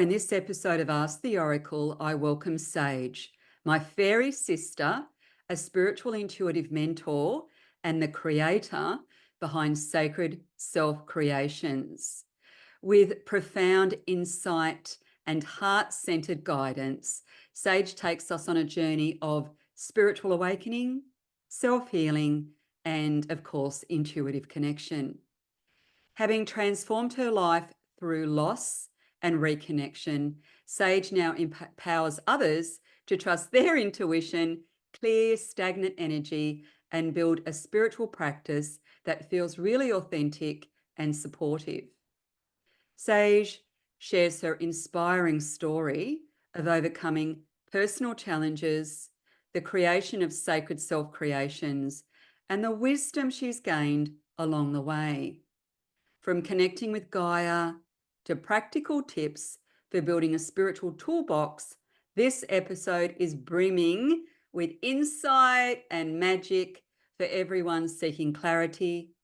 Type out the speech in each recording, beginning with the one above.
In this episode of Ask the Oracle, I welcome Sage, my fairy sister, a spiritual intuitive mentor, and the creator behind Sacred Self Creations. With profound insight and heart-centered guidance, Sage takes us on a journey of spiritual awakening, self-healing, and, of course, intuitive connection. Having transformed her life through loss and reconnection, Sage now empowers others to trust their intuition, clear stagnant energy, and build a spiritual practice that feels really authentic and supportive. Sage shares her inspiring story of overcoming personal challenges, the creation of sacred self creations, and the wisdom she's gained along the way. From connecting with Gaia to practical tips for building a spiritual toolbox, this episode is brimming with insight and magic for everyone seeking clarity,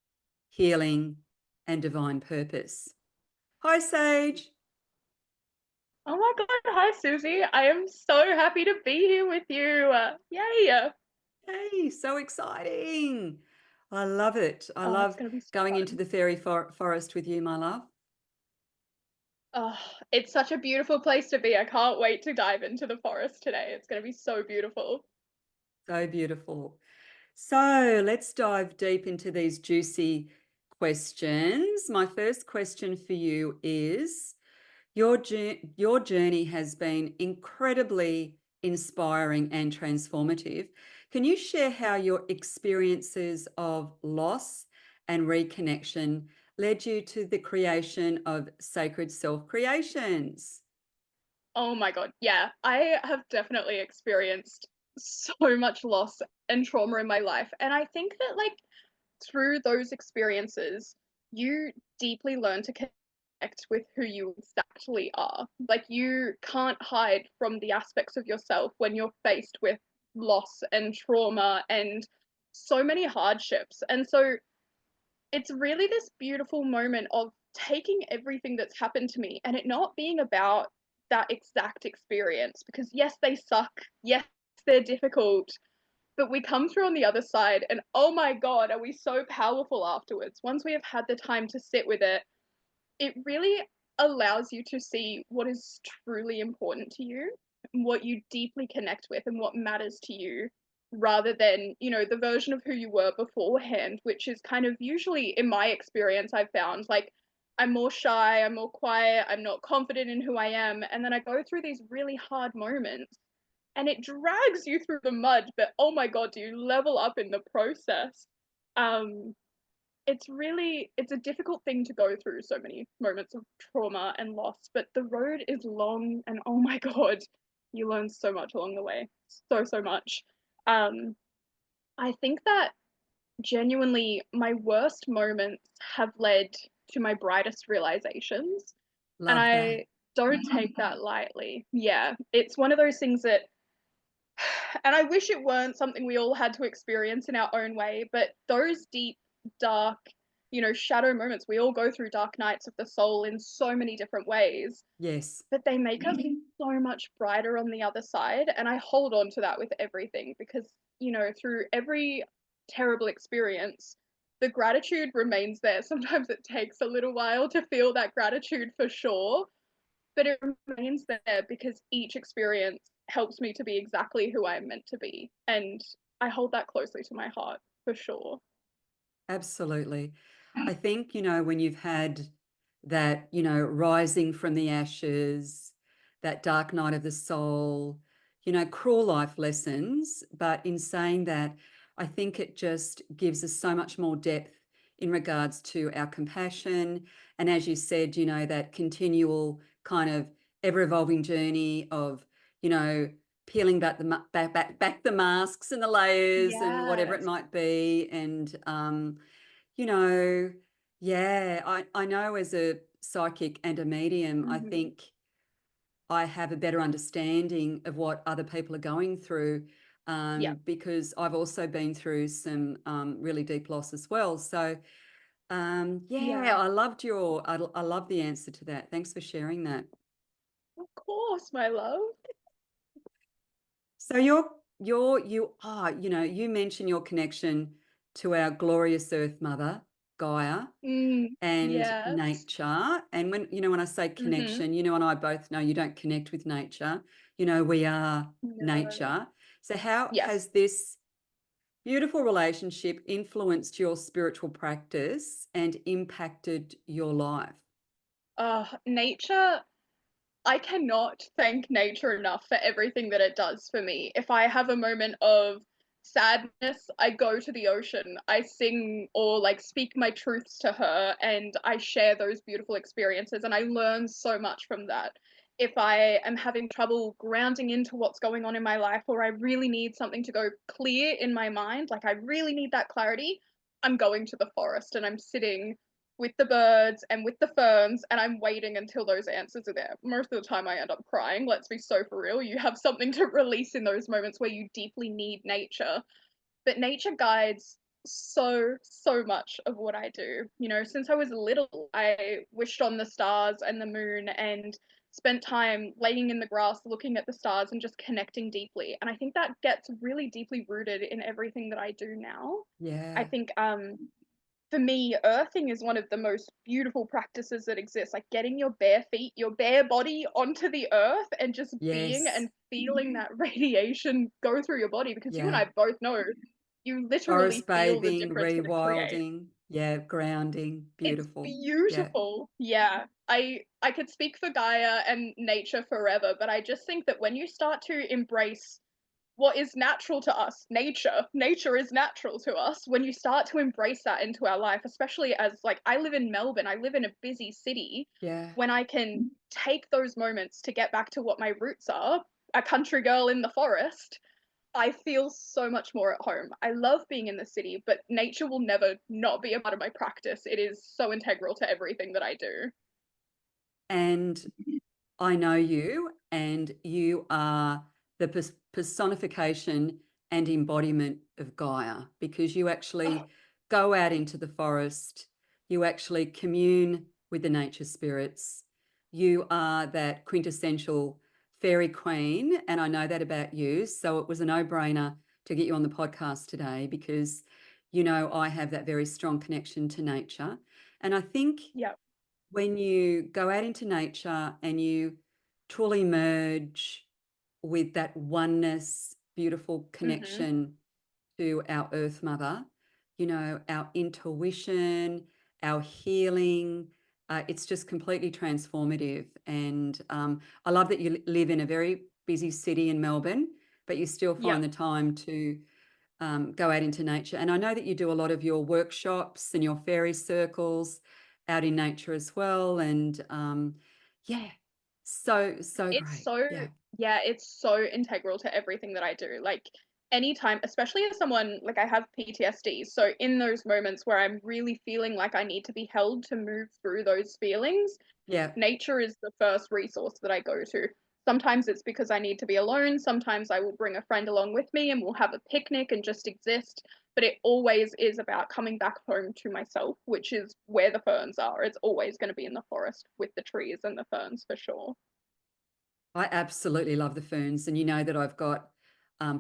healing, and divine purpose. Hi, Sage. Oh my God. Hi, Suzy. I am so happy to be here with you. Yay. Hey, so exciting. I love it. I Oh, it's love going to be so going into fun. the fairy forest with you, my love. Oh, it's such a beautiful place to be. I can't wait to dive into the forest today. It's going to be so beautiful. So beautiful. So let's dive deep into these juicy questions. My first question for you is your journey has been incredibly inspiring and transformative. Can you share how your experiences of loss and reconnection led you to the creation of Sacred Self Creations? Oh my God. Yeah, I have definitely experienced so much loss and trauma in my life. And I think that, like, through those experiences, you deeply learn to connect with who you exactly are. Like, you can't hide from the aspects of yourself when you're faced with loss and trauma and so many hardships. And so it's really this beautiful moment of taking everything that's happened to me and it not being about that exact experience, because yes, they suck. Yes, they're difficult, but we come through on the other side and oh my God, are we so powerful afterwards. Once we have had the time to sit with it, it really allows you to see what is truly important to you, what you deeply connect with, and what matters to you, rather than, the version of who you were beforehand, which is kind of usually, in my experience, I've found like I'm more shy, I'm more quiet, I'm not confident in who I am. And then I go through these really hard moments and it drags you through the mud, but oh my God, do you level up in the process? Um, it's a difficult thing to go through, so many moments of trauma and loss, but the road is long and oh my God, you learn so much along the way. So much. Um, I think that genuinely my worst moments have led to my brightest realizations. And Love that. I don't take that lightly. Yeah, it's one of those things that, and I wish it weren't something we all had to experience in our own way, but those deep, dark, shadow moments, we all go through dark nights of the soul in so many different ways, Yes. but they make us so much brighter on the other side. And I hold on to that with everything because, through every terrible experience, the gratitude remains there. Sometimes it takes a little while to feel that gratitude for sure, but it remains there because each experience helps me to be exactly who I'm meant to be. And I hold that closely to my heart for sure. Absolutely. I think, when you've had that, rising from the ashes, that dark night of the soul, cruel life lessons. But in saying that, I think it just gives us so much more depth in regards to our compassion. And as you said, that continual kind of ever evolving journey of, you know, peeling back back the masks and the layers and whatever it Yes. might be. And you know, yeah, I know as a psychic and a medium, I Mm-hmm. think I have a better understanding of what other people are going through, Yeah. because I've also been through some really deep loss as well. So yeah, Yeah. I love the answer to that. Thanks for sharing that. course, my love. So you are, you mentioned your connection to our glorious Earth Mother, Gaia, and Yes. nature. And when I say Mm-hmm. connection, and I both know you don't connect with nature. We are No. nature. So how Yes. has this beautiful relationship influenced your spiritual practice and impacted your life? Nature, I cannot thank nature enough for everything that it does for me. If I have a moment of sadness, I go to the ocean. I sing or like speak my truths to her and I share those beautiful experiences and I learn so much from that. If I am having trouble grounding into what's going on in my life or I really need something to go clear in my mind, like I really need that clarity, I'm going to the forest and I'm sitting with the birds and with the ferns, and I'm waiting until those answers are there. Most of the time, I end up crying. Let's be so for real. You have something to release in those moments where you deeply need nature. But nature guides so much of what I do. Since I was little, I wished on the stars and the moon and spent time laying in the grass looking at the stars and just connecting deeply. And I think that gets really deeply rooted in everything that I do now. I Yeah. think for me, earthing is one of the most beautiful practices that exists. Like getting your bare feet, your bare body onto the earth and just being Yes. and feeling that radiation go through your body because you and Yeah. I both know you literally Forest feel the bathing, difference that it creates. rewilding. Yeah. Grounding. It's Beautiful. Yeah. beautiful. Yeah. I could speak for Gaia and nature forever, but I just think that when you start to embrace what is natural to us, nature is natural to us. When you start to embrace that into our life, especially as like I live in Melbourne, I live in a busy city, Yeah. when I can take those moments to get back to what my roots are, a country girl in the forest, I feel so much more at home. I love being in the city, but nature will never not be a part of my practice. It is so integral to everything that I do. And I know you, and you are the personification and embodiment of Gaia because you Oh, actually go out into the forest, you actually commune with the nature spirits. You are that quintessential fairy queen, and I know that about you. So it was a no-brainer to get you on the podcast today because I have that very strong connection to nature. And I think yeah. when you go out into nature and you truly merge with that oneness, beautiful Hmm. connection to our Earth Mother, our intuition, our healing, it's just completely transformative. And I love that you live in a very busy city in Melbourne, but you still Yeah. find the time to go out into nature. And I know that you do a lot of your workshops and your fairy circles out in nature as well. And yeah, so It's great. so Yeah, yeah, it's so integral to everything that I do. Like anytime, especially as someone like I have PTSD, so in those moments where I'm really feeling like I need to be held to move through those feelings, yeah. nature is the first resource that I go to. Sometimes it's because I need to be alone, sometimes I will bring a friend along with me and we'll have a picnic and just exist, but it always is about coming back home to myself, which is where the ferns are. It's always going to be in the forest with the trees and the ferns for sure. I absolutely love the ferns. And you know that I've got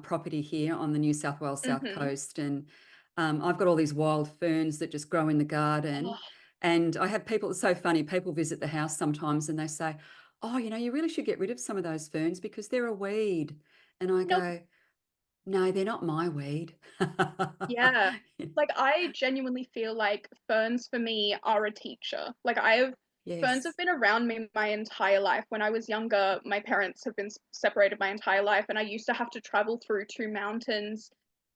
property here on the New South Wales South Mhm. Coast. And I've got all these wild ferns that just grow in the garden. Oh, And I have people, it's so funny, people visit the house sometimes and they say, oh, you really should get rid of some of those ferns because they're a weed. And I nope. go, no, they're not my weed. Yeah. Like I genuinely feel like ferns for me are a teacher. Ferns have Yes. been around me my entire life. When I was younger, my parents have been separated my entire life and I used to have to travel through two mountains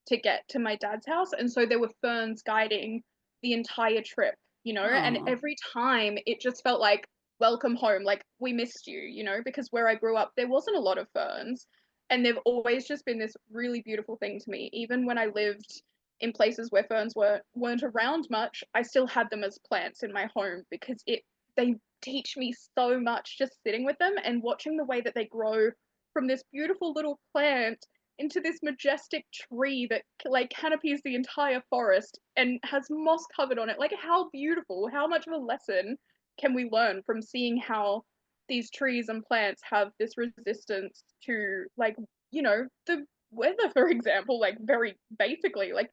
to get to my dad's house and so there were ferns guiding the entire trip, and Oh, every time it just felt like welcome home, like we missed you, because where I grew up there wasn't a lot of ferns and they've always just been this really beautiful thing to me. Even when I lived in places where ferns weren't around much, I still had them as plants in my home because it they teach me so much just sitting with them and watching the way that they grow from this beautiful little plant into this majestic tree that like canopies the entire forest and has moss covered on it. Like how beautiful, how much of a lesson can we learn from seeing how these trees and plants have this resistance to, like, the weather, for example, like, very basically, like,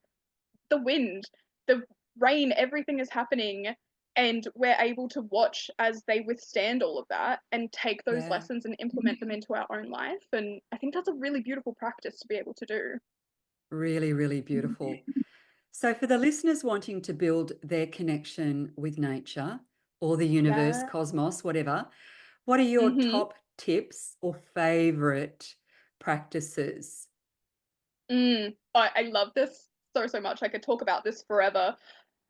the wind, the rain, everything is happening, and we're able to watch as they withstand all of that and take those Yeah, lessons and implement them into our own life, and I think that's a really beautiful practice to be able to do. really, really beautiful. So, for the listeners wanting to build their connection with nature or the universe, Yeah. cosmos, whatever, what are your Mhm. top tips or favorite practices? I love this so, so much. I could talk about this forever.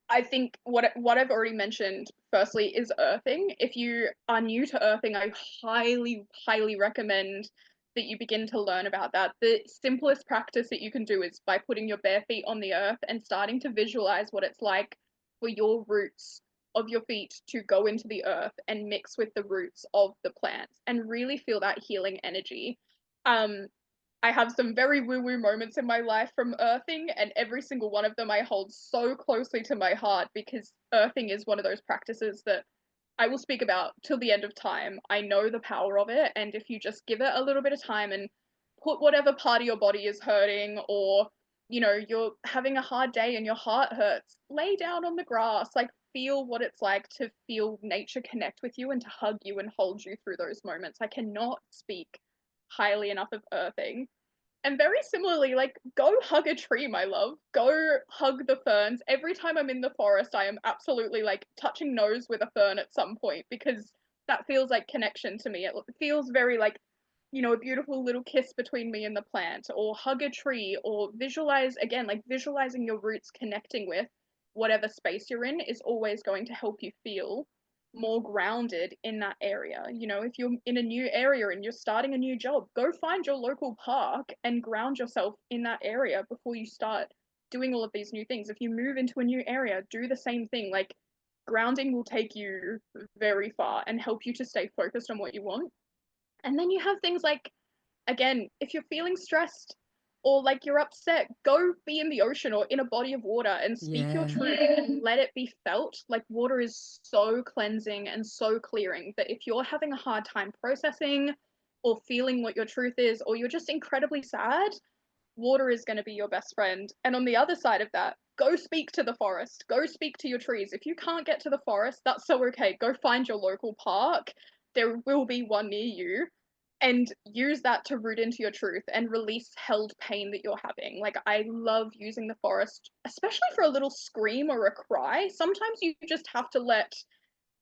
I think what I've already mentioned firstly is earthing. If you are new to earthing, I highly, highly recommend that you begin to learn about that. The simplest practice that you can do is by putting your bare feet on the earth and starting to visualize what it's like for your roots of your feet to go into the earth and mix with the roots of the plants and really feel that healing energy. Um, I have some very woo-woo moments in my life from earthing, and every single one of them I hold so closely to my heart because earthing is one of those practices that I will speak about till the end of time. I know the power of it, and if you just give it a little bit of time and put whatever part of your body is hurting, or you're having a hard day and your heart hurts, lay down on the grass, like feel what it's like to feel nature connect with you and to hug you and hold you through those moments. I cannot speak highly enough of earthing. And very similarly, like, go hug a tree, my love. Go hug the ferns. Every time I'm in the forest, I am absolutely like touching nose with a fern at some point because that feels like connection to me. It feels very like, a beautiful little kiss between me and the plant, or hug a tree, or visualize again, like visualizing your roots connecting with whatever space you're in is always going to help you feel more grounded in that area. If you're in a new area and you're starting a new job, go find your local park and ground yourself in that area before you start doing all of these new things. If you move into a new area, do the same thing. Like, grounding will take you very far and help you to stay focused on what you want. And then you have things like, again, if you're feeling stressed or like you're upset, go be in the ocean or in a body of water and speak your Yeah, truth and let it be felt. Like, water is so cleansing and so clearing that if you're having a hard time processing or feeling what your truth is, or you're just incredibly sad, water is going to be your best friend. And on the other side of that, go speak to the forest, go speak to your trees. If you can't get to the forest, that's so okay. Go find your local park. There will be one near you. And use that to root into your truth and release held pain that you're having. Like, I love using the forest, especially for a little scream or a cry. Sometimes you just have to let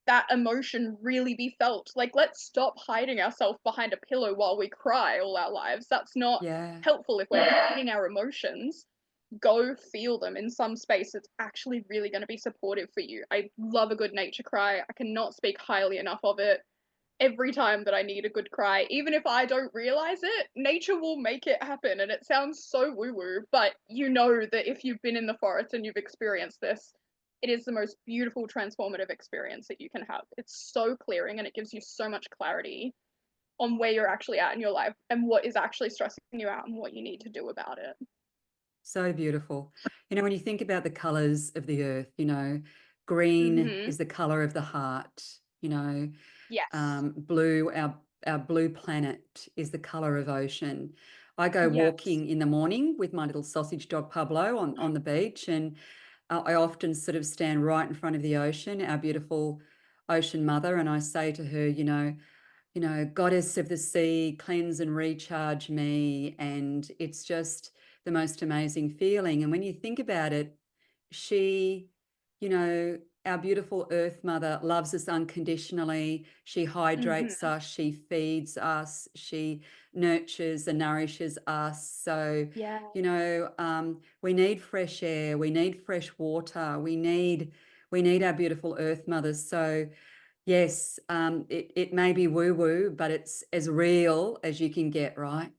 that emotion really be felt. Like, let's stop hiding ourselves behind a pillow while we cry all our lives. That's not yeah. helpful if we're hiding our emotions. Go feel them in some space. It's actually really going to be supportive for you. I love a good nature cry. I cannot speak highly enough of it. Every time that I need a good cry, even if I don't realize it, nature will make it happen. And it sounds so woo woo, but you know that if you've been in the forest and you've experienced this, it is the most beautiful transformative experience that you can have. It's so clearing and it gives you so much clarity on where you're actually at in your life and what is actually stressing you out and what you need to do about it. So beautiful. When you think about the colors of the earth, green Mhm. is the color of the heart, Yes. blue, our blue planet is the color of ocean. I go Yes. walking in the morning with my little sausage dog Pablo on the beach, and I often sort of stand right in front of the ocean, our beautiful ocean mother, and I say to her, goddess of the sea, cleanse and recharge me. And it's just the most amazing feeling. And when you think about it, she, our beautiful earth mother loves us unconditionally. She hydrates Mhm. us, she feeds us, she nurtures and nourishes us. So, Yeah. we need fresh air, we need fresh water, we need our beautiful earth mothers. So yes, it may be woo-woo, but it's as real as you can get, right?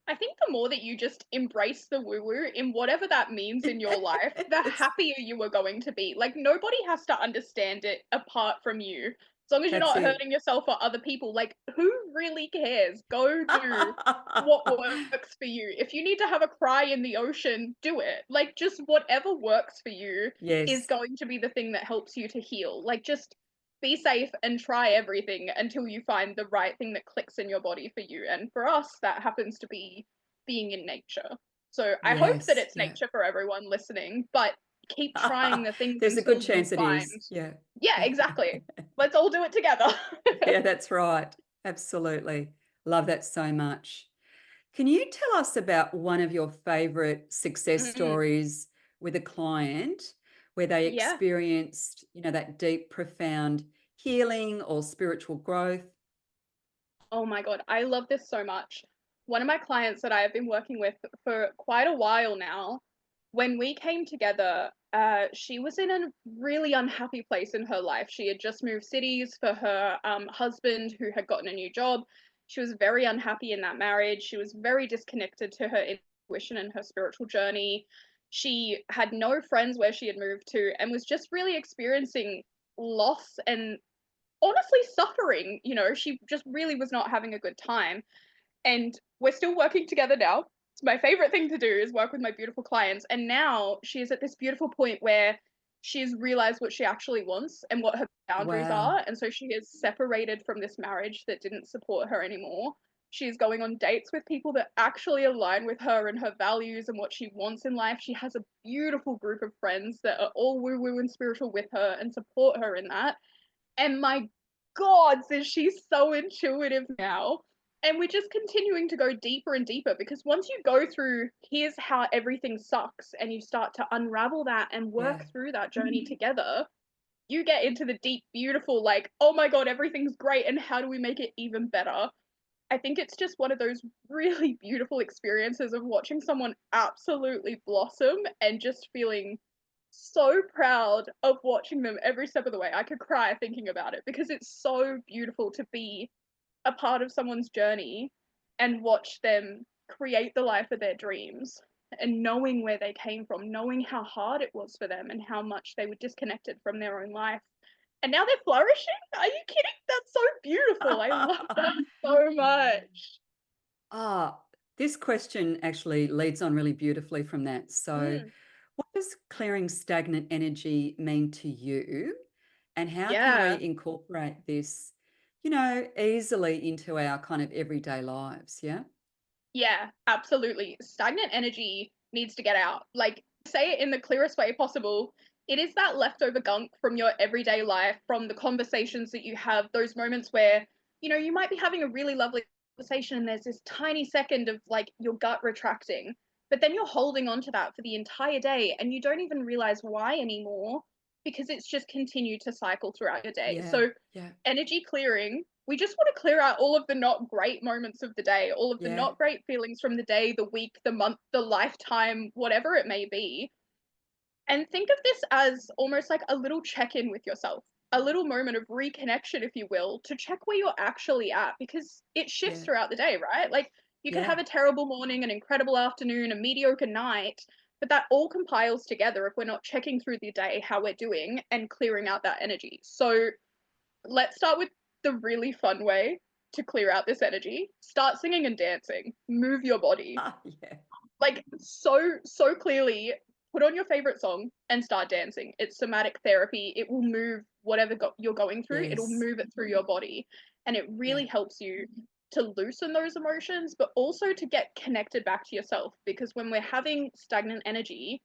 I think the more that you just embrace the woo woo in whatever that means in your life, the That's happier you are going to be. Like, nobody has to understand it apart from you. As long as you're that's not it. hurting yourself or other people, like, who really cares? Go do what works for you. If you need to have a cry in the ocean, do it. Like, just whatever works for you is Yes, going to be the thing that helps you to heal. Like, just be safe and try everything until you find the right thing that clicks in your body for you. And for us, that happens to be being in nature. So I hope that Yes. it's Yeah. nature for everyone listening, but keep trying the things There's a good until you chance it is. find. Yeah. Yeah, exactly. Let's all do it together. Yeah, that's right. Absolutely. Love that so much. Can you tell us about one of your favorite success Mm, stories with a client where they yeah. experienced, that deep, profound healing or spiritual growth? Oh my God, I love this so much. One of my clients that I have been working with for quite a while now, when we came together, she was in a really unhappy place in her life. She had just moved cities for her husband, who had gotten a new job. She was very unhappy in that marriage. She was very disconnected to her intuition and her spiritual journey. She had no friends where she had moved to and was just really experiencing loss and honestly suffering. She just really was not having a good time. And we're still working together now. It's my favorite thing to do is work with my beautiful clients. And now she is at this beautiful point where she's realized what she actually wants and what her boundaries Wow. are. And so she is separated from this marriage that didn't support her anymore. She's going on dates with people that actually align with her and her values and what she wants in life. She has a beautiful group of friends that are all woo woo and spiritual with her and support her in that. And my God, is she so intuitive now. And we're just continuing to go deeper and deeper because once you go through, here's how everything sucks, and you start to unravel that and Yeah. work through that journey together, you get into the deep, beautiful, like, oh my God, everything's great. And how do we make it even better? I think it's just one of those really beautiful experiences of watching someone absolutely blossom and just feeling so proud of watching them every step of the way. I could cry thinking about it because it's so beautiful to be a part of someone's journey and watch them create the life of their dreams, and knowing where they came from, knowing how hard it was for them and how much they were disconnected from their own life. And now they're flourishing. Are you kidding? That's so beautiful. I love that so much. Ah, this question actually leads on really beautifully from that. So, Mm, what does clearing stagnant energy mean to you? And how can yeah. we incorporate this, easily into our kind of everyday lives? Yeah. Yeah, absolutely. Stagnant energy needs to get out. Like, say it in the clearest way possible. It is that leftover gunk from your everyday life, from the conversations that you have, those moments where, you might be having a really lovely conversation and there's this tiny second of like your gut retracting, but then you're holding on to that for the entire day and you don't even realize why anymore because it's just continued to cycle throughout your day. Yeah. So, Yeah. energy clearing, we just want to clear out all of the not great moments of the day, all of the Yeah. not great feelings from the day, the week, the month, the lifetime, whatever it may be. And think of this as almost like a little check in with yourself, a little moment of reconnection, if you will, to check where you're actually at because it shifts Yeah. throughout the day, right? Like you could Yeah. have a terrible morning, an incredible afternoon, a mediocre night, but that all compiles together if we're not checking through the day how we're doing and clearing out that energy. So let's start with the really fun way to clear out this energy. Start singing and dancing. Move your body. Ah, yeah. Like so clearly put on your favorite song and start dancing. It's somatic therapy. It will move whatever you're going through. It'll Yes. move it through your body and it Yeah. really helps you to loosen those emotions but also to get connected back to yourself because when we're having stagnant energy,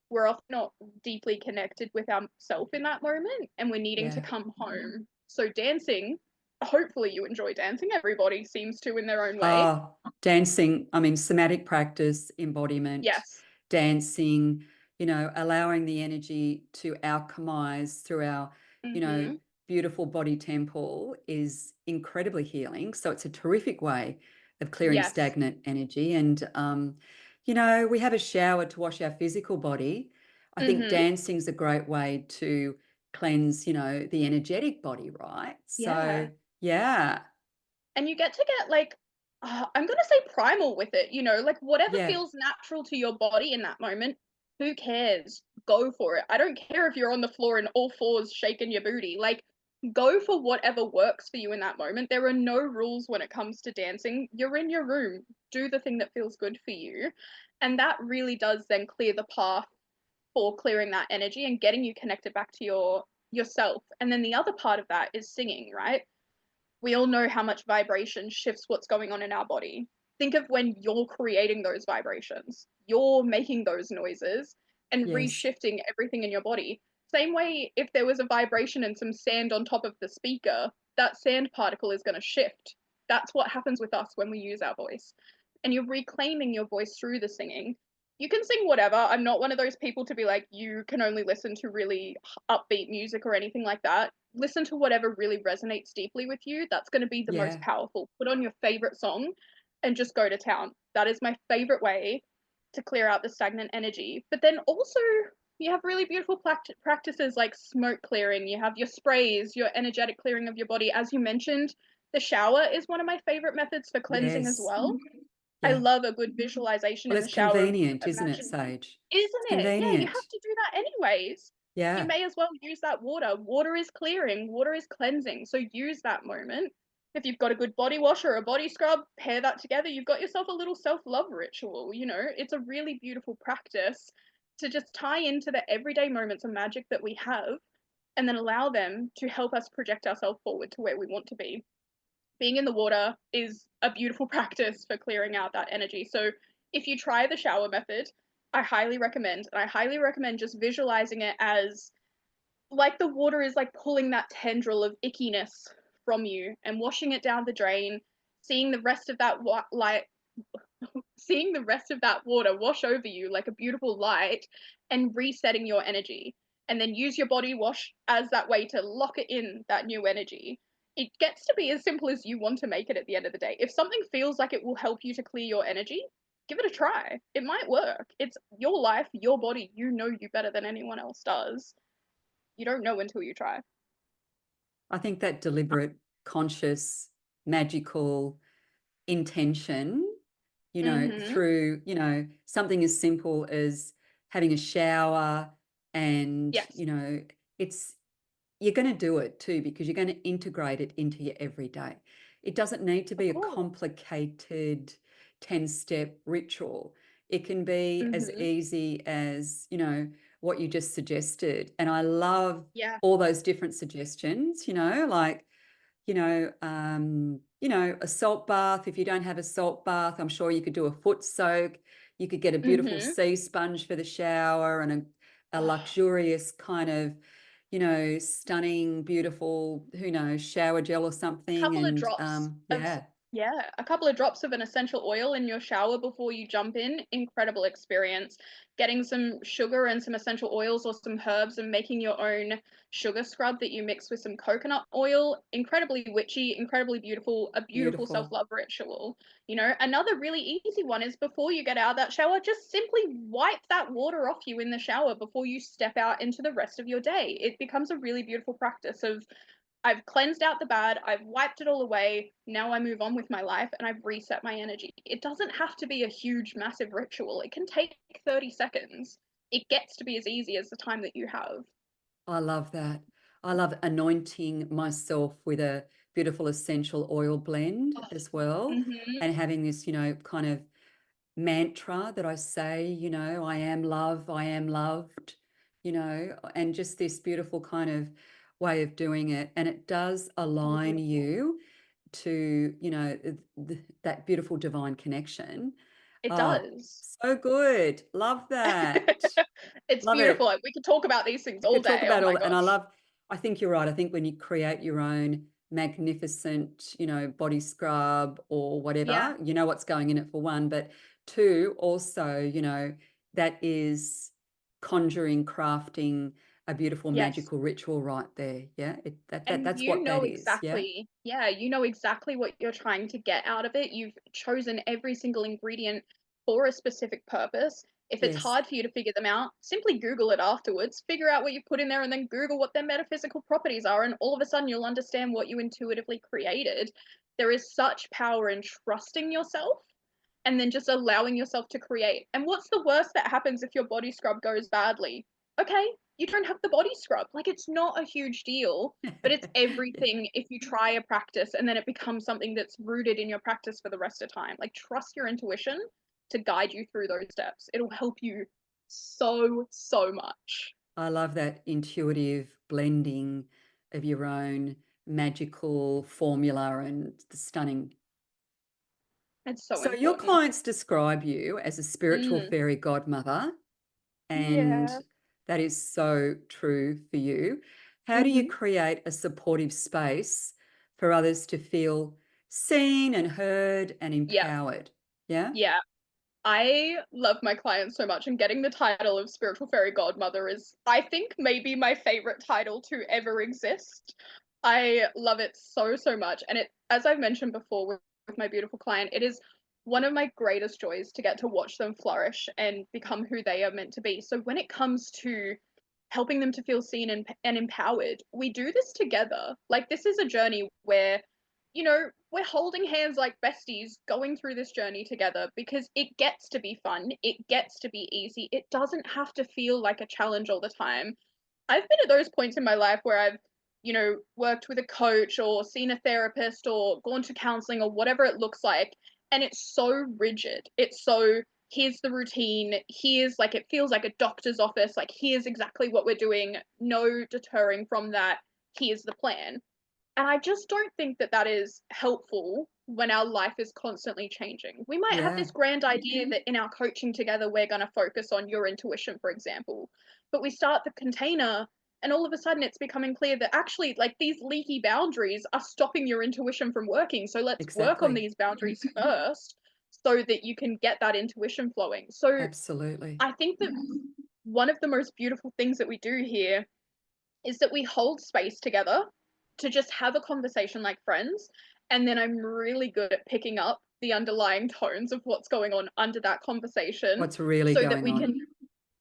we're often not deeply connected with ourself in that moment and we're needing to Yeah. come home. So dancing, hopefully you enjoy dancing. Everybody seems to in their own way. Oh, dancing, I mean, somatic practice, embodiment, Yes. dancing, allowing the energy to alchemize through our, Mhm. beautiful body temple is incredibly healing. So it's a terrific way of clearing Yes. stagnant energy. And, we have a shower to wash our physical body. I think Mhm. dancing's a great way to cleanse, the energetic body, right? So, Yeah. yeah, And you get to get like I'm going to say primal with it, like whatever yeah. feels natural to your body in that moment, who cares? Go for it. I don't care if you're on the floor in all fours shaking your booty. Like go for whatever works for you in that moment. There are no rules when it comes to dancing. You're in your room. Do the thing that feels good for you. And that really does then clear the path for clearing that energy and getting you connected back to your yourself. And then the other part of that is singing, right? We all know how much vibration shifts what's going on in our body. Think of when you're creating those vibrations, you're making those noises and Yes. reshifting everything in your body. Same way, if there was a vibration and some sand on top of the speaker, that sand particle is going to shift. That's what happens with us when we use our voice. And you're reclaiming your voice through the singing. You can sing whatever. I'm not one of those people to be like, you can only listen to really upbeat music or anything like that. Listen to whatever really resonates deeply with you. That's going to be the most Yeah. powerful. Put on your favorite song and just go to town. That is my favorite way to clear out the stagnant energy. But then also, you have really beautiful practices like smoke clearing. You have your sprays, your energetic clearing of your body. As you mentioned, the shower is one of my favorite methods for cleansing as Yes. well. I Yeah. love a good visualization Well, in the it's shower of convenient, isn't it, imagining, Sage? It's isn't it? Yeah, you have convenient. to do that anyways. You Yeah. may as well use that water. Water is clearing, water is cleansing. So use that moment. If you've got a good body wash or a body scrub, pair that together. You've got yourself a little self love ritual. You know, it's a really beautiful practice to just tie into the everyday moments of magic that we have and then allow them to help us project ourselves forward to where we want to be. Being in the water is a beautiful practice for clearing out that energy. So if you try the shower method, I highly recommend, and I highly recommend just visualizing it as like the water is like pulling that tendril of ickiness from you and washing it down the drain, seeing the rest of that light, seeing the rest of that water wash over you like a beautiful light and resetting your energy. And then use your body wash as that way to lock it in that new energy. It gets to be as simple as you want to make it at the end of the day. If something feels like it will help you to clear your energy, give it a try. It might work. It's your life, your body. You know you better than anyone else does. You don't know until you try. I think that deliberate, conscious, magical intention, Mhm. through, something as simple as having a shower and, Yes. it's you're going to do it too because you're going to integrate it into your everyday. It doesn't need to Of be a course. complicated 10-step ritual. It can be as Mhm. easy as, what you just suggested. And I love Yeah. all those different suggestions, like, a salt bath. If you don't have a salt bath, I'm sure you could do a foot soak. You could get a beautiful Mhm. sea sponge for the shower and a Oh, luxurious kind of, stunning, beautiful, who knows, shower gel or something. couple of And drops of yeah, yeah, a couple of drops of an essential oil in your shower before you jump in, incredible experience. Getting some sugar and some essential oils or some herbs and making your own sugar scrub that you mix with some coconut oil, incredibly witchy, incredibly beautiful, a beautiful beautiful. self-love ritual. You know, another really easy one is before you get out of that shower, just simply wipe that water off you in the shower before you step out into the rest of your day. It becomes a really beautiful practice of I've cleansed out the bad, I've wiped it all away, now I move on with my life and I've reset my energy. It doesn't have to be a huge, massive ritual. It can take 30 seconds. It gets to be as easy as the time that you have. I love that. I love anointing myself with a beautiful essential oil blend Oh, as well, mm-hmm. and having this, kind of mantra that I say, I am love, I am loved, and just this beautiful kind of way of doing it. And it does So align beautiful. you to, that beautiful divine connection. It Oh, does. so good. Love that. It's Love beautiful. it. Like, we could talk about these things We all could talk day. Oh about all my that. And gosh. I think you're right. I think when you create your own magnificent, body scrub or Yeah. whatever, you know what's going in it for one. But two, also, that is conjuring, crafting a beautiful Yes. magical ritual right there. Yeah. And That's you what know that is. Yeah. exactly, yeah, you know exactly what you're trying to get out of it. You've chosen every single ingredient for a specific purpose. If it's Yes. hard for you to figure them out, simply Google it afterwards, figure out what you put in there, and then Google what their metaphysical properties are. And all of a sudden, you'll understand what you intuitively created. There is such power in trusting yourself and then just allowing yourself to create. And what's the worst that happens if your body scrub goes badly? Okay, you don't have the body scrub. Like, it's not a huge deal, but it's everything if you try a practice and then it becomes something that's rooted in your practice for the rest of time. Like, trust your intuition to guide you through those steps. It'll help you so, so much. I love that intuitive blending of your own magical formula and the stunning. It's so So your important. clients describe you as a spiritual Mm, fairy godmother, and yeah. that is so true for you. How do you Mhm. create a supportive space for others to feel seen and heard and Yeah, empowered? Yeah? yeah. I love my clients so much, and getting the title of spiritual fairy godmother is, I think, maybe my favorite title to ever exist. I love it so, so much. And it, as I've mentioned before with my beautiful client, it is one of my greatest joys to get to watch them flourish and become who they are meant to be. So when it comes to helping them to feel seen and empowered, we do this together. Like, this is a journey where, we're holding hands like besties going through this journey together, because it gets to be fun, it gets to be easy, it doesn't have to feel like a challenge all the time. I've been at those points in my life where I've, worked with a coach or seen a therapist or gone to counseling or whatever it looks like. And it's so rigid. It's so, here's the routine. Here's, like, it feels like a doctor's office. Like, here's exactly what we're doing. No deterring from that. Here's the plan. And I just don't think that that is helpful when our life is constantly changing. We might have Yeah, this grand idea that in our coaching together, we're going to focus on your intuition, for example. But we start the container, and all of a sudden it's becoming clear that actually, like, these leaky boundaries are stopping your intuition from working. So let's work on exactly. these boundaries first so that you can get that intuition flowing. So Absolutely. I think that one of the most beautiful things that we do here is that we hold space together to just have a conversation like friends. And then I'm really good at picking up the underlying tones of what's going on under that conversation What's really so that going we on? can,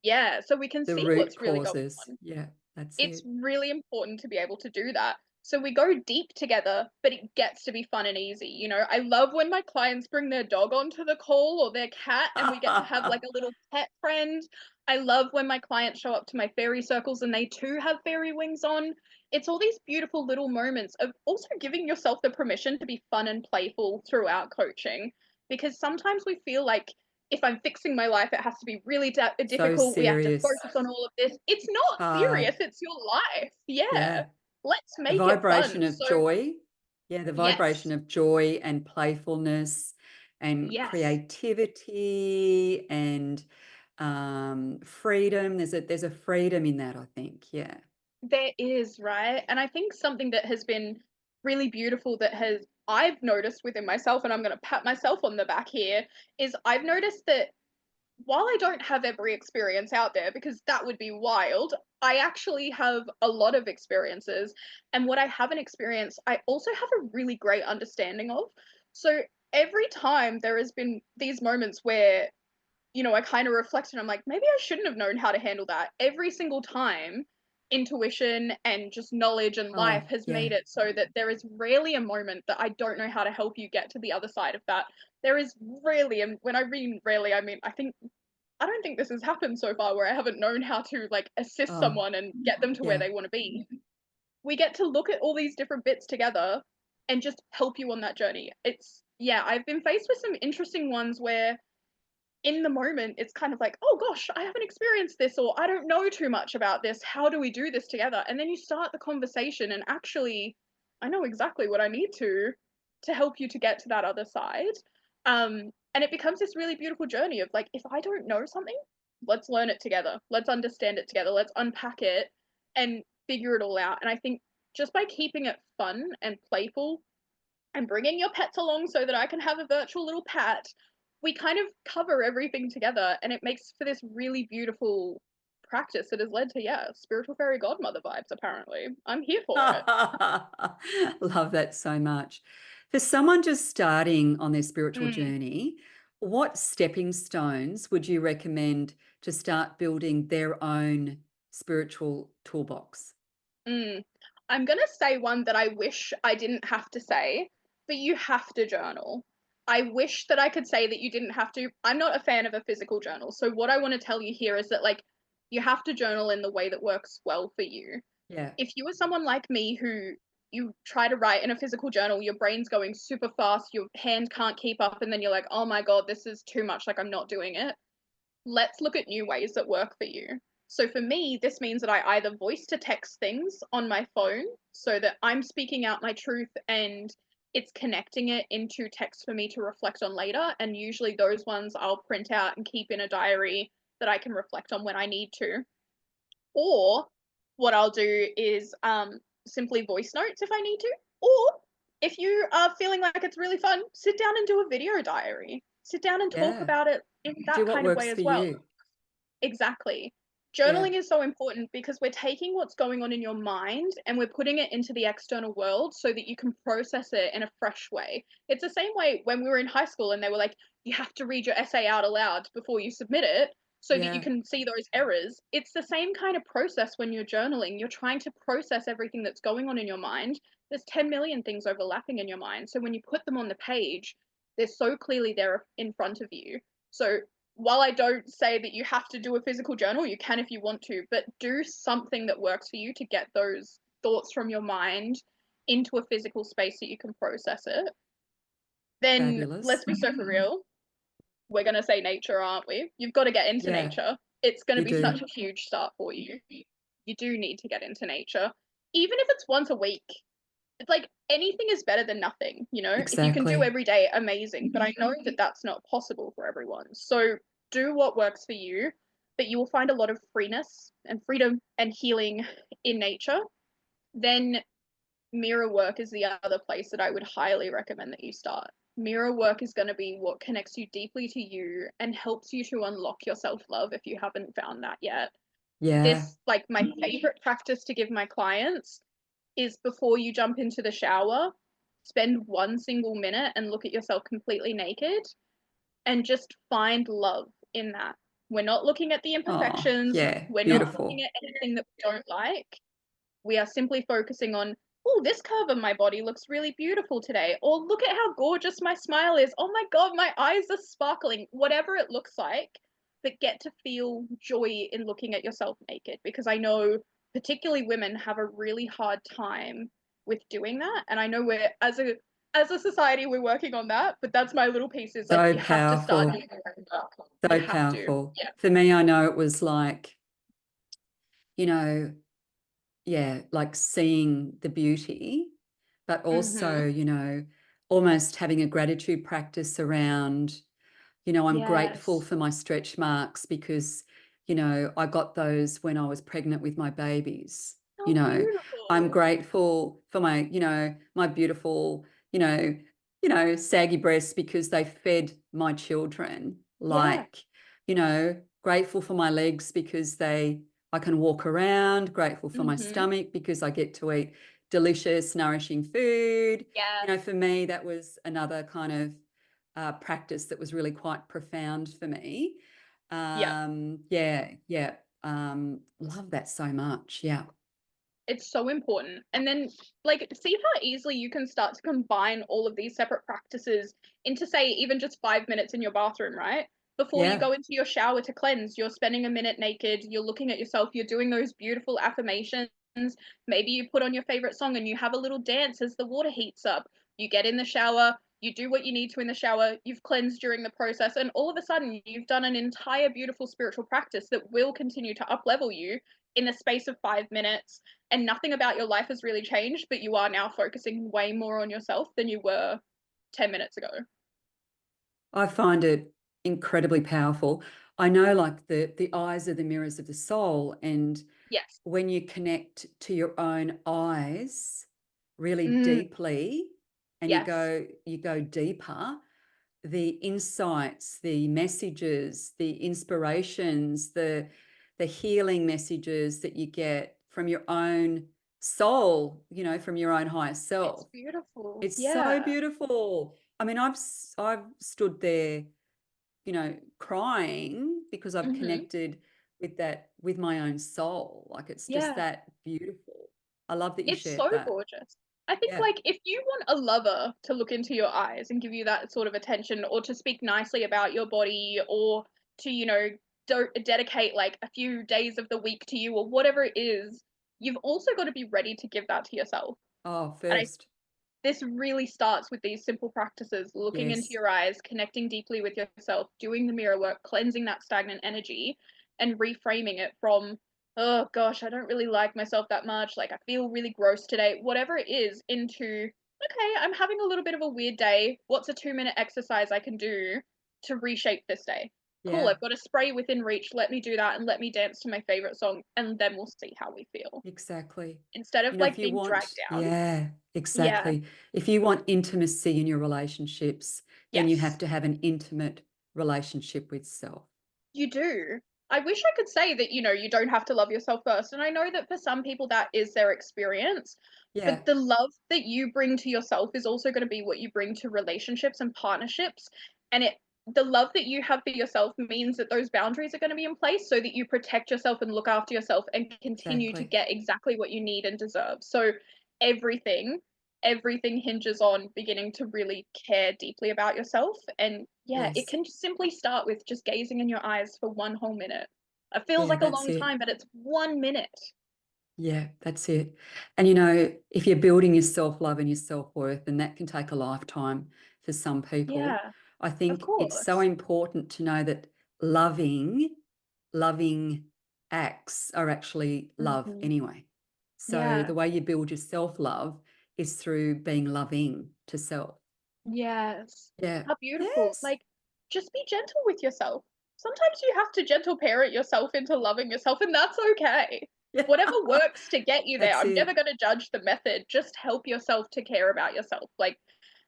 yeah, so we can The see root what's really going causes. on. Yeah, that's It's it. really important to be able to do that. So we go deep together, but it gets to be fun and easy. I love when my clients bring their dog onto the call or their cat, and we get to have like a little pet friend. I love when my clients show up to my fairy circles and they too have fairy wings on. It's all these beautiful little moments of also giving yourself the permission to be fun and playful throughout coaching. Because sometimes we feel like, if I'm fixing my life, it has to be really So difficult. We have to serious. focus on all of this. It's not Hard. serious. It's your life. Yeah. Yeah. Let's The make it vibration fun. of So, joy. Yeah, the vibration yes. of joy and playfulness and Yes. creativity and freedom. There's a freedom in that, I think. Yeah. There is, right? And I think something that has been really beautiful that has I've noticed within myself, and I'm going to pat myself on the back here, is I've noticed that while I don't have every experience out there, because that would be wild, I actually have a lot of experiences. And what I haven't experienced, I also have a really great understanding of. So every time there has been these moments where, I kind of reflect and I'm like, maybe I shouldn't have known how to handle that. Every single time, intuition and just knowledge and life Oh, has yeah. made it so that there is rarely a moment that I don't know how to help you get to the other side of that. There is rarely, and when I mean rarely, I mean, I don't think this has happened so far where I haven't known how to, like, assist Oh, someone and get them to where yeah. they want to be. We get to look at all these different bits together and just help you on that journey. It's, yeah, I've been faced with some interesting ones where in the moment it's kind of like, oh gosh, I haven't experienced this, or I don't know too much about this. How do we do this together? And then you start the conversation, and actually, I know exactly what I need to help you to get to that other side. And it becomes this really beautiful journey of like, if I don't know something, let's learn it together. Let's understand it together. Let's unpack it and figure it all out. And I think just by keeping it fun and playful and bringing your pets along so that I can have a virtual little pet, we kind of cover everything together, and it makes for this really beautiful practice that has led to, yeah, spiritual fairy godmother vibes, apparently. I'm here for it. Love that so much. For someone just starting on their spiritual Mm, journey, what stepping stones would you recommend to start building their own spiritual toolbox? mm. I'm gonna say one that I wish I didn't have to say, but you have to journal. I wish that I could say that you didn't have to. I'm not a fan of a physical journal. So what I want to tell you here is that, like, you have to journal in the way that works well for you. Yeah. If you are someone like me who, you try to write in a physical journal, your brain's going super fast, your hand can't keep up, and then you're like, oh my God, this is too much, like, I'm not doing it. Let's look at new ways that work for you. So for me, this means that I either voice to text things on my phone so that I'm speaking out my truth and it's connecting it into text for me to reflect on later. And usually those ones I'll print out and keep in a diary that I can reflect on when I need to. Or what I'll do is simply voice notes if I need to. Or if you are feeling like it's really fun, sit down and do a video diary. Sit down and talk Yeah. about it in Do that what kind of way works as for well. you. Exactly. Yeah. Journaling is so important because we're taking what's going on in your mind and we're putting it into the external world so that you can process it in a fresh way. It's the same way when we were in high school and they were like, you have to read your essay out aloud before you submit it so that you Yeah. can see those errors. It's the same kind of process when you're journaling. You're trying to process everything that's going on in your mind. There's 10 million things overlapping in your mind. So when you put them on the page, they're so clearly there in front of you. So while I don't say that you have to do a physical journal, you can if you want to, but do something that works for you to get those thoughts from your mind into a physical space that you can process it. Then let's Fabulous. be so for real. We're going to say nature, aren't we? You've got to get into Yeah, nature. It's going to you be do. such a huge start for you. You do need to get into nature. Even if it's once a week, it's like anything is better than nothing, you know? If you can do Exactly. every day, amazing. But I know that that's not possible for everyone. So do what works for you, but you will find a lot of freeness and freedom and healing in nature. Then mirror work is the other place that I would highly recommend that you start. Mirror work is going to be what connects you deeply to you and helps you to unlock your self love if you haven't found that yet. Yeah. This, like, my favorite practice to give my clients is before you jump into the shower, spend one single minute and look at yourself completely naked and just find love in that. We're not looking at the Oh, imperfections. yeah. We're not looking Beautiful. at anything that we don't like. We are simply focusing on, oh, this curve of my body looks really beautiful today. Or look at how gorgeous my smile is. Oh my God, my eyes are sparkling. Whatever it looks like, but get to feel joy in looking at yourself naked because I know particularly women have a really hard time with doing that. And I know we're as a society we're working on that, but that's my little piece is like So you have to start powerful. doing it. You So have to. powerful. Yeah. For me, I know it was like, you know, yeah, like seeing the beauty, but also, Mhm. almost having a gratitude practice around, I'm grateful Yes. for my stretch marks because, I got those when I was pregnant with my babies. You Oh, know, I'm beautiful. grateful for my beautiful, you know, saggy breasts because they fed my children. Yeah. Like, grateful for my legs because I can walk around, grateful for my Mhm. stomach because I get to eat delicious, nourishing food. Yes. For me, that was another kind of practice that was really quite profound for me. Yeah. Yeah, yeah. Love that so much. Yeah, It's so important. And then, like, see how easily you can start to combine all of these separate practices into, say, even just 5 minutes in your bathroom, right? Before you yeah. go into your shower to cleanse, you're spending a minute naked, you're looking at yourself, you're doing those beautiful affirmations. Maybe you put on your favorite song and you have a little dance as the water heats up. You get in the shower, you do what you need to in the shower, you've cleansed during the process, and all of a sudden you've done an entire beautiful spiritual practice that will continue to up level you in the space of 5 minutes, and nothing about your life has really changed, but you are now focusing way more on yourself than you were 10 minutes ago. I find it incredibly powerful. I know, like the eyes are the mirrors of the soul, and Yes. when you connect to your own eyes really Mm, deeply, and you yes. go you go deeper, the insights, the messages, the inspirations, the healing messages that you get from your own soul, from your own higher It's self. beautiful. It's so Yeah. beautiful. I mean, I've stood there, crying because I've Hmm. connected with my own soul. Like it's just Yeah. that beautiful. I love that you It's shared so that. gorgeous. I think, Yeah. like, if you want a lover to look into your eyes and give you that sort of attention, or to speak nicely about your body, or to, dedicate like a few days of the week to you, or whatever it is, you've also got to be ready to give that to yourself. Oh, And I first. this really starts with these simple practices, looking into Yes. your eyes, connecting deeply with yourself, doing the mirror work, cleansing that stagnant energy. and reframing it from, oh gosh, I don't really like myself that much, like I feel really gross today, whatever it is, into, okay, I'm having a little bit of a weird day. What's a 2-minute exercise I can do to reshape this day? Cool, Yeah, I've got a spray within reach. Let me do that and let me dance to my favorite song, and then we'll see how we feel. exactly. Instead of You know, if like you being dragged want, down. yeah, Yeah. exactly. If you want intimacy in your relationships, then you have Yes. to have an intimate relationship with self. You do. I wish I could say that, you don't have to love yourself first. And I know that for some people that is their experience, Yeah, but the love that you bring to yourself is also going to be what you bring to relationships and partnerships. And the love that you have for yourself means that those boundaries are going to be in place so that you protect yourself and look after yourself and continue to exactly. get exactly what you need and deserve. So everything everything hinges on beginning to really care deeply about yourself. And yeah, it Yes. can just simply start with just gazing in your eyes for 1 whole minute. It feels Yeah, like a that's long it. time, but it's 1 minute. Yeah, that's it. And you know, if you're building your self-love and your self-worth, then that can take a lifetime for some people. Yeah, I of think it's so course. important to know that loving acts are actually love Hmm. anyway. So Yeah. the way you build your self-love is through being loving to self. Yes. Yeah. How beautiful. Yes. Like, just be gentle with yourself. Sometimes you have to gentle parent yourself into loving yourself, and that's okay. Yeah. Whatever works to get you there, That's I'm never it. going to judge the method. Just help yourself to care about yourself. Like,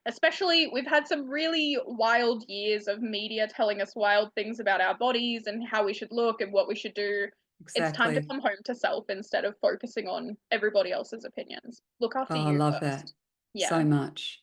especially, we've had some really wild years of media telling us wild things about our bodies and how we should look and what we should do. It's time to Exactly. come home to self instead of focusing on everybody else's opinions. Look after Oh, I you love that first. so Yeah. much.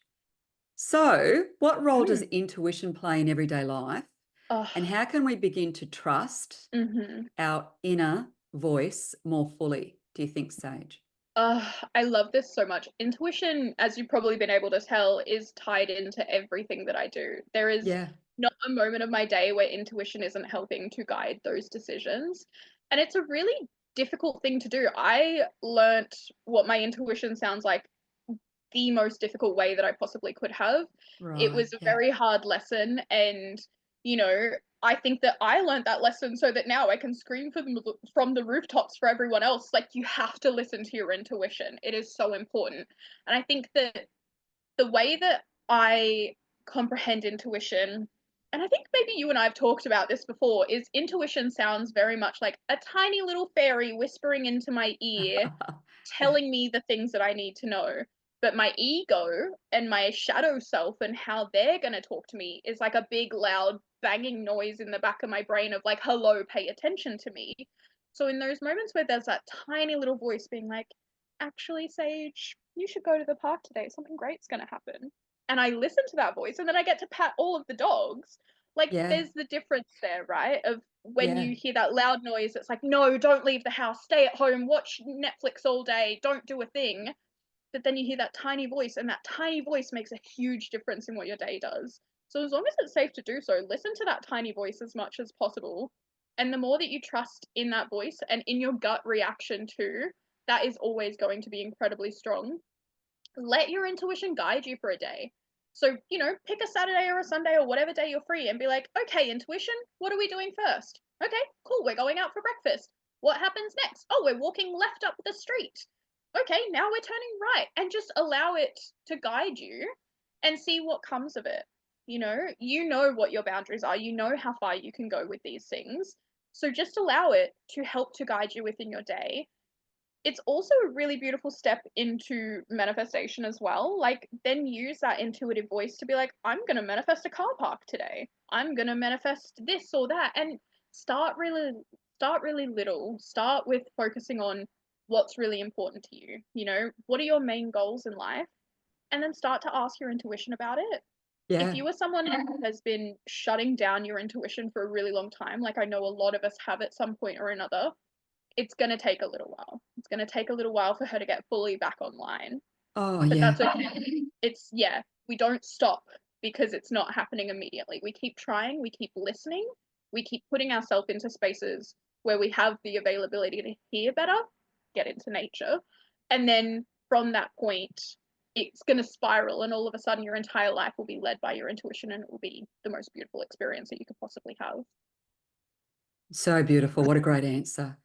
So, what role does Mm. intuition play in everyday life? Oh. And how can we begin to trust Mhm. our inner voice more fully? Do you think, Sage? I love this so much. Intuition, as you've probably been able to tell, is tied into everything that I do. There is Yeah, not a moment of my day where intuition isn't helping to guide those decisions. And it's a really difficult thing to do. I learnt what my intuition sounds like the most difficult way that I possibly could have. It right. was a Yeah, very hard lesson, and you know, I think that I learned that lesson so that now I can scream from the rooftops for everyone else. Like, you have to listen to your intuition. It is so important. And I think that the way that I comprehend intuition, and I think maybe you and I have talked about this before, is intuition sounds very much like a tiny little fairy whispering into my ear yeah, telling me the things that I need to know. But my ego and my shadow self and how they're going to talk to me is like a big, loud, banging noise in the back of my brain of like, hello, pay attention to me. So, in those moments where there's that tiny little voice being like, actually, Sage, you should go to the park today. Something great's going to happen. And I listen to that voice and then I get to pat all of the dogs. Like, yeah, there's the difference there, right? Of when yeah, you hear that loud noise, it's like, no, don't leave the house, stay at home, watch Netflix all day, don't do a thing. But then you hear that tiny voice, and that tiny voice makes a huge difference in what your day does. So, as long as it's safe to do so, listen to that tiny voice as much as possible. And the more that you trust in that voice and in your gut reaction too, that is always going to be incredibly strong. Let your intuition guide you for a day. So, pick a Saturday or a Sunday or whatever day you're free and be like, okay, intuition, what are we doing first? Okay, cool, we're going out for breakfast. What happens next? Oh, we're walking left up the street. Okay, now we're turning right. And just allow it to guide you and see what comes of it. You know what your boundaries are, you know how far you can go with these things. So just allow it to help to guide you within your day. It's also a really beautiful step into manifestation as well. Like, then use that intuitive voice to be like, I'm going to manifest a car park today. I'm going to manifest this or that. And start really little. Start with focusing on what's really important to you. What are your main goals in life? And then start to ask your intuition about it. If yeah. you are someone who has been shutting down your intuition for a really long time, like I know a lot of us have at some point or another, it's going to take a little while. It's going to take a little while for her to get fully back online, Oh, but yeah. that's okay. Yeah, we don't stop because it's not happening immediately. We keep trying, we keep listening, we keep putting ourselves into spaces where we have the availability to hear better, get into nature, and then from that point, it's going to spiral, and all of a sudden, your entire life will be led by your intuition, and it will be the most beautiful experience that you could possibly have. So beautiful. What a great answer.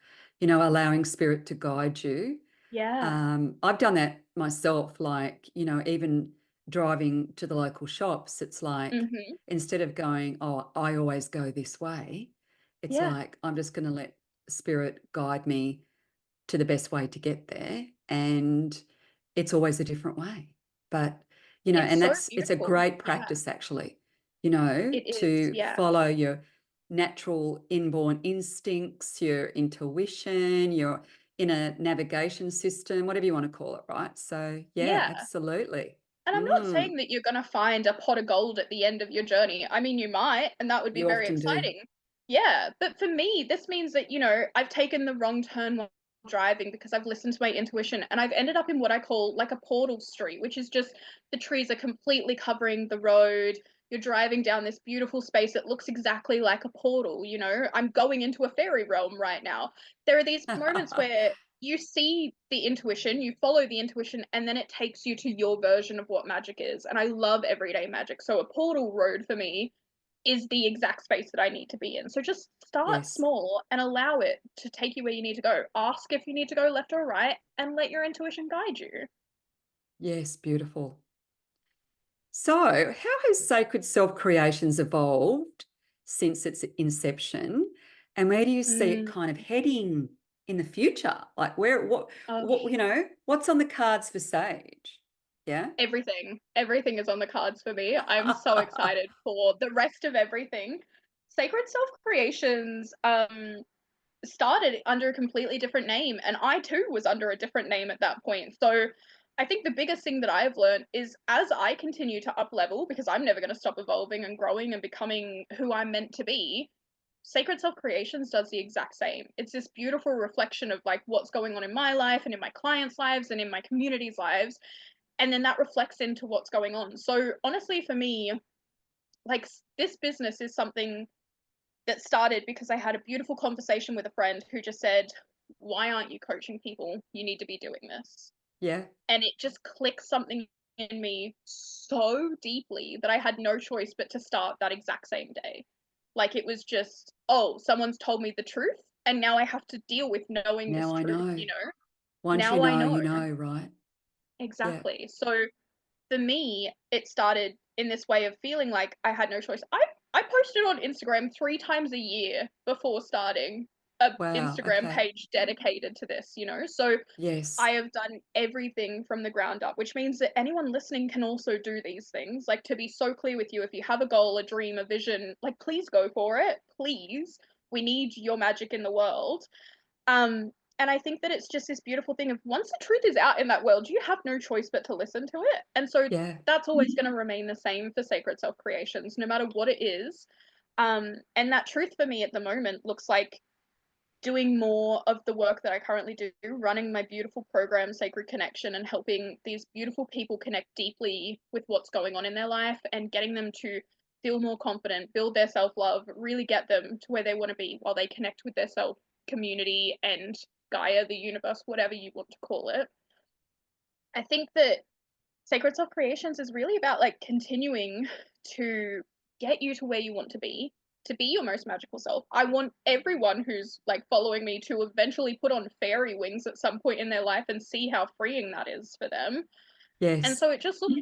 Allowing spirit to guide you. Yeah. I've done that myself, like, even driving to the local shops, it's like Mhm. instead of going, oh, I always go this way, it's Yeah. like I'm just going to let spirit guide me to the best way to get there. And it's always a different way. But, It's and so it's a beautiful. great Yeah. practice actually, It is. to Yeah. follow your natural inborn instincts, your intuition, your inner navigation system, whatever you want to call it, right? So, yeah, Yeah. absolutely. And I'm not Mm, saying that you're gonna find a pot of gold at the end of your journey. I mean, you might, and that would be you very often do. exciting. Yeah, but for me, this means that, I've taken the wrong turn while driving because I've listened to my intuition and I've ended up in what I call like a portal street, which is just the trees are completely covering the road. You're driving down this beautiful space that looks exactly like a portal, I'm going into a fairy realm right now. There are these moments where you see the intuition, you follow the intuition, and then it takes you to your version of what magic is. And I love everyday magic. So a portal road for me is the exact space that I need to be in. So just start Yes. small and allow it to take you where you need to go. Ask if you need to go left or right and let your intuition guide you. Yes, beautiful. So, how has Sacred Self Creations evolved since its inception? And where do you see it Mm, kind of heading in the future? Like where oh, what's on the cards for Sage? Yeah. everything is on the cards for me. I'm so excited for the rest of everything. Sacred Self Creations started under a completely different name, and I too was under a different name at that point. So I think the biggest thing that I've learned is as I continue to up level, because I'm never going to stop evolving and growing and becoming who I'm meant to be, Sacred Self Creations does the exact same. It's this beautiful reflection of like what's going on in my life and in my clients' lives and in my community's lives, and then that reflects into what's going on. So honestly for me, like this business is something that started because I had a beautiful conversation with a friend who just said, "Why aren't you coaching people? You need to be doing this." Yeah. And it just clicked something in me so deeply that I had no choice but to start that exact same day. Like it was just, oh, someone's told me the truth, and now I have to deal with knowing this Now I truth, know. Once Now I know. you know, right? Yeah. Exactly. So for me, it started in this way of feeling like I had no choice. I posted on Instagram 3 times a year before starting a Wow. Instagram Okay. page dedicated to this, So Yes. I have done everything from the ground up, which means that anyone listening can also do these things. Like to be so clear with you, if you have a goal, a dream, a vision, like please go for it. Please. We need your magic in the world. Um, and I think that it's just this beautiful thing of once the truth is out in that world, you have no choice but to listen to it. And so Yeah. that's always going to remain the same for Sacred Self Creations, no matter what it is. And that truth for me at the moment looks like doing more of the work that I currently do, running my beautiful program, Sacred Connection, and helping these beautiful people connect deeply with what's going on in their life and getting them to feel more confident, build their self love, really get them to where they want to be while they connect with their self community and Gaia, the universe, whatever you want to call it. I think that Sacred Self Creations is really about like continuing to get you to where you want to be your most magical self. I want everyone who's like following me to eventually put on fairy wings at some point in their life and see how freeing that is for them. And Yes. so it just looks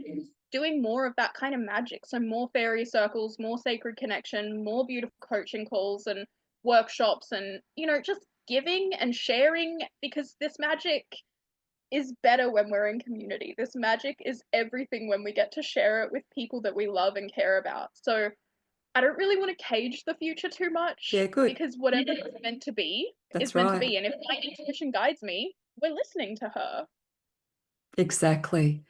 doing more of that kind of magic. So more fairy circles, more sacred connection, more beautiful coaching calls and workshops and, just giving and sharing because this magic is better when we're in community. This magic is everything when we get to share it with people that we love and care about. So I don't really want to cage the future too much Yeah, good. because whatever it's meant to be is That's meant to right. be. And if my intuition guides me, we're listening to her. Exactly.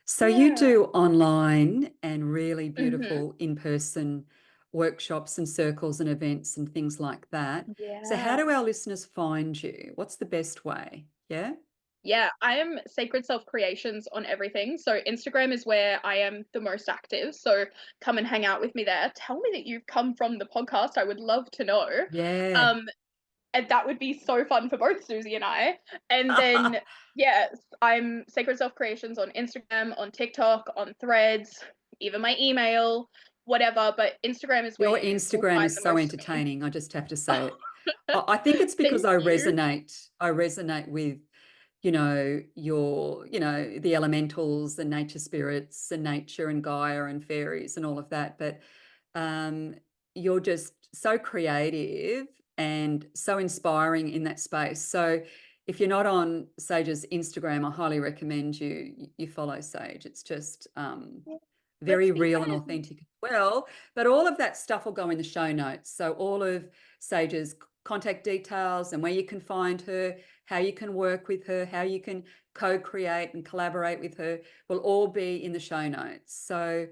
So you Yeah. do online and really Mm-hmm. beautiful in-person workshops and circles and events and things like that. So how Yeah. do our listeners find you? What's the best way? Yeah? Yeah, I am Sacred Self Creations on everything. So Instagram is where I am the most active. So come and hang out with me there. Tell me that you've come from the podcast. I would love to know. Yeah. Um, and that would be so fun for both Suzy and I. And then, yes, I'm Sacred Self Creations on Instagram, on TikTok, on Threads, even my email. whatever, but Instagram is where Your you will Instagram find is the so most of me. entertaining, I just have to say it. I think it's because Thank I you. resonate. I resonate with, you know, your, you know, the elementals and nature spirits and nature and Gaia and fairies and all of that. But um, you're just so creative and so inspiring in that space. So if you're not on Sage's Instagram, I highly recommend you follow Sage. It's just Let's very be real and friends. authentic as well. But all of that stuff will go in the show notes. So all of Sage's contact details and where you can find her, how you can work with her, how you can co-create and collaborate with her will all be in the show notes. So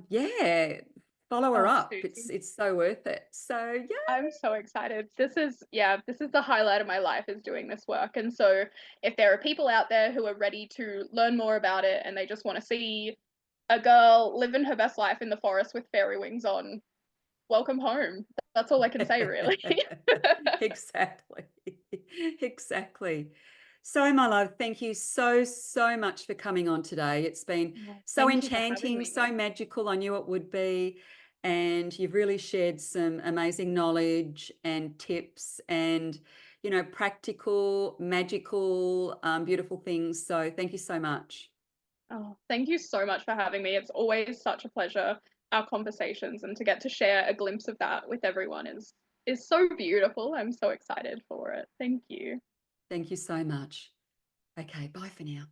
yeah, follow her Oh, up. Susie. It's so worth it. So yeah. I'm so excited. This is, yeah, this is the highlight of my life is doing this work. And so if there are people out there who are ready to learn more about it and they just want to see a girl living her best life in the forest with fairy wings on, welcome home. That's all I can say, really. Exactly. Exactly. So, my love, thank you so, so much for coming on today. It's been Well, so thank you for having enchanting, so me. magical. I knew it would be. And you've really shared some amazing knowledge and tips and, you know, practical, magical, beautiful things. So, thank you so much. Oh, thank you so much for having me. It's always such a pleasure, our conversations, and to get to share a glimpse of that with everyone is so beautiful. I'm so excited for it. Thank you. Thank you so much. Okay, bye for now.